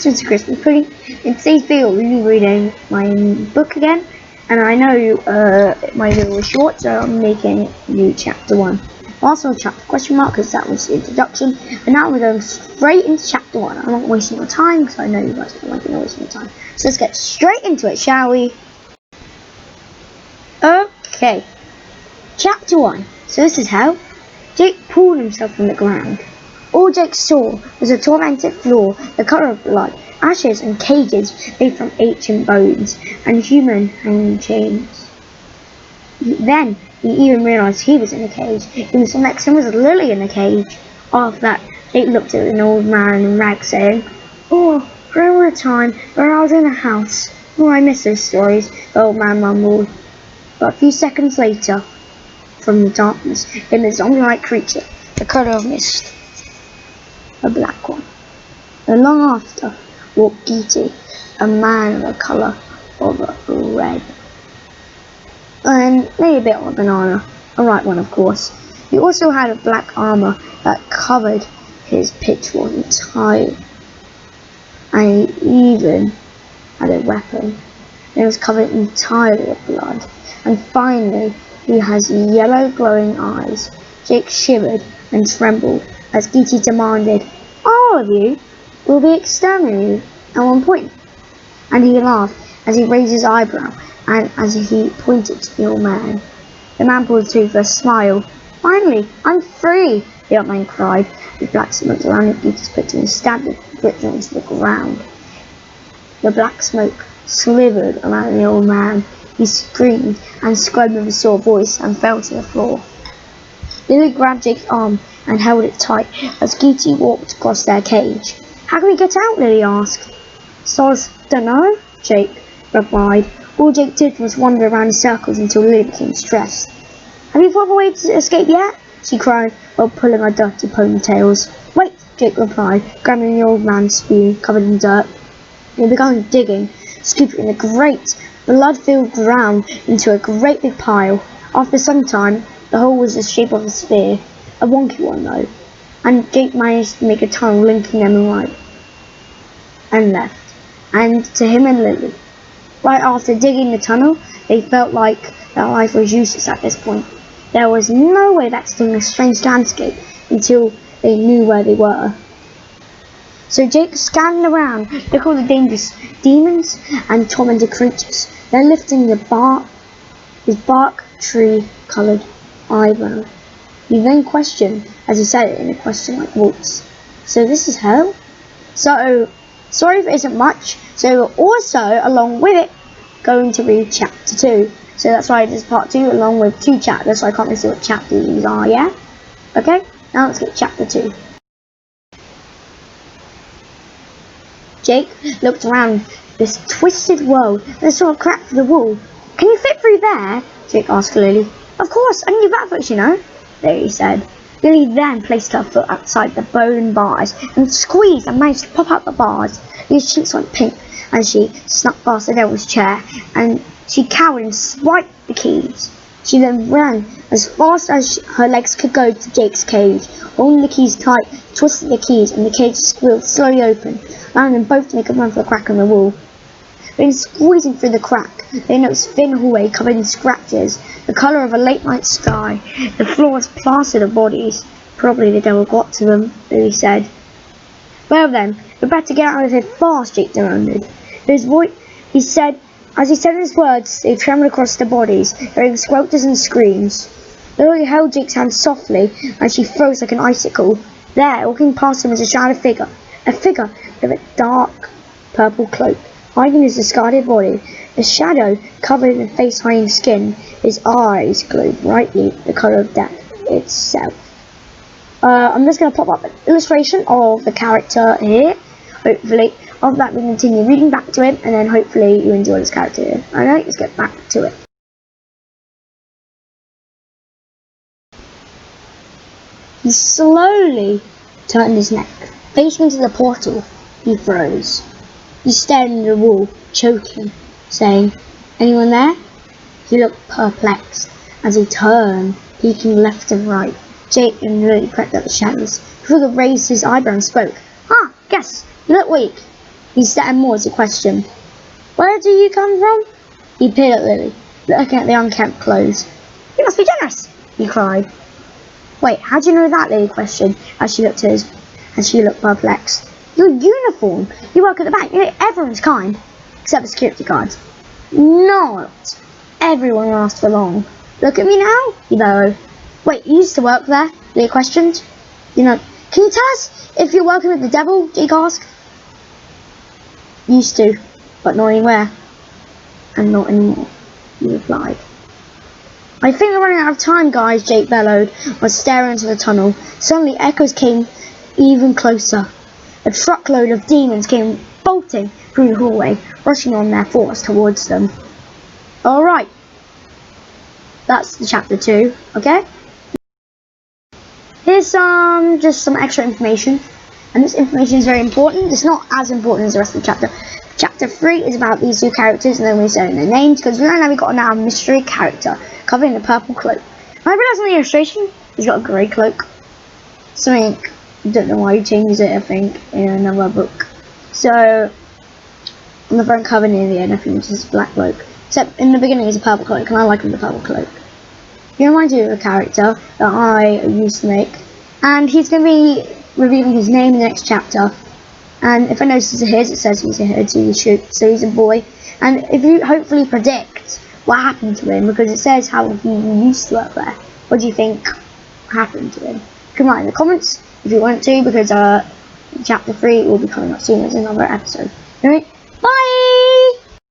it's Mr. Christmas Pudding. In today's video, we'll be reading my book again, and I know my video was short, so I'm making new chapter 1. Also chapter question mark, because that was the introduction, and now we're going straight into chapter 1. I'm not wasting your time, because I know you guys don't like me wasting your time. So let's get straight into it, shall we? Okay, chapter 1. So this is how Jake pulled himself from the ground. All Jake saw was a tormented floor, the colour of blood, ashes and cages made from ancient bones, and human hanging chains. Then he even realised he was in a cage. He was next to him was Lily in the cage. After that, Jake looked at an old man in rags saying, "Oh, remember a time when I was in a house. Oh, I miss those stories," the old man mumbled. But a few seconds later, from the darkness came a zombie-like creature, the colour of mist. A black one. And long after walked Geety, a man of the colour of red. And maybe a bit of a banana. A right one, of course. He also had a black armour that covered his pitchfork entirely. And he even had a weapon. And it was covered entirely with blood. And finally, he has yellow glowing eyes. Jake shivered and trembled as Geety demanded, "All of you will be exterminated at one point." And he laughed as he raised his eyebrow and as he pointed to the old man. The man pulled through for a smile. "Finally, I'm free!" the old man cried. The black smoke surrounded Geety's picture and stabbed the victim into the ground. The black smoke slithered around the old man. He screamed and squirmed with a sore voice and fell to the floor. Lily grabbed Jake's arm and held it tight as Geety walked across their cage. "How can we get out?" Lily asked. "Soz, dunno," Jake replied. All Jake did was wander around in circles until Lily became stressed. "Have you thought of a way to escape yet?" she cried while pulling her dirty ponytails. "Wait," Jake replied, grabbing the old man's spoon covered in dirt. He began digging, scooping the great blood-filled ground into a great big pile. After some time, the hole was the shape of a sphere, a wonky one though, and Jake managed to make a tunnel linking them right and left, and to him and Lily. Right after digging the tunnel, they felt like their life was useless at this point. There was no way back to the strange landscape until they knew where they were. So Jake scanned around, looking at all the dangerous demons and tormented creatures, then lifting his bark tree-coloured eyebrow. He then questioned, as he said it in a question-like voice, "So this is hell?" So, sorry if it isn't much, so we're also, along with it, going to read chapter 2. So that's why it is part 2, along with 2 chapters, so I can't really see what chapters these are, yeah? Okay, now let's get chapter 2. Jake looked around this twisted world and saw a crack through the wall. "Can you fit through there?" Jake asked Lily. "Of course, I can do backflips, you know," Lily said. Lily then placed her foot outside the bone bars and squeezed and managed to pop out the bars. Lily's cheeks went pink as she snuck past the devil's chair, and she cowered and swiped the keys. She then ran as fast as her legs could go to Jake's cage, holding the keys tight, twisted the keys, and the cage squealed slowly open, allowing them both to make a run for the crack in the wall. Then squeezing through the crack, they noticed a thin hallway covered in scratches, the colour of a late night sky. The floor was plastered with bodies. "Probably the devil got to them," Lily said. "Well then, we'd better get out of here fast," Jake demanded. As he said his words, they trembled across the bodies, hearing squelches and screams. Lily held Jake's hand softly, and she froze like an icicle. There, walking past him was a shadowed figure, with a dark purple cloak, hiding his discarded body. The shadow covered in face-hiding skin. His eyes glowed brightly, the colour of death itself. I'm just going to pop up an illustration of the character here. Hopefully, after that we continue reading back to him, and then hopefully you enjoy this character here. Alright, let's get back to it. He slowly turned his neck, facing into the portal. He froze. He stared into the wall, choking, saying, "Anyone there?" He looked perplexed as he turned, peeking left and right. Jake and Lily crept up the shadows. Kruger raised his eyebrow and spoke. "Ah, yes, you look weak." He said more as a question. Where do you come from? He peered at Lily, looking at the unkempt clothes. You must be generous, he cried. Wait, how do you know that? Lily questioned as she looked perplexed. Your uniform! You work at the bank, you know everyone's kind. Except the security guards. Not everyone lasts for long. Look at me now, he bellowed. Wait, you used to work there? Lily questioned. Can you tell us if you're working with the devil? Jake asked. Used to, but not anywhere. And not anymore, he replied. I think we're running out of time, guys, Jake bellowed, while staring into the tunnel. Suddenly echoes came even closer. A truckload of demons came bolting through the hallway, rushing on their force towards them. Alright. That's the chapter 2, okay? Here's just some extra information. And this information is very important. It's not as important as the rest of the chapter. Chapter 3 is about these two characters, and then we're saying their names, because we know now we've got now a mystery character covered in a purple cloak. And I realised on the illustration, he's got a grey cloak. Something, I don't know why he changes it, I think, in another book. So, on the front cover near the end, I think it's just a black cloak. Except in the beginning it's a purple cloak, and I like him with the purple cloak. He reminds you of a character that I used to make, and he's going to be revealing his name in the next chapter. And if I notice it's a his, it says he's a his, so he's a boy. And if you hopefully predict what happened to him, because it says how he used to work there, what do you think happened to him? You can write in the comments if you want to, because chapter 3 will be coming up soon as another episode. Alright?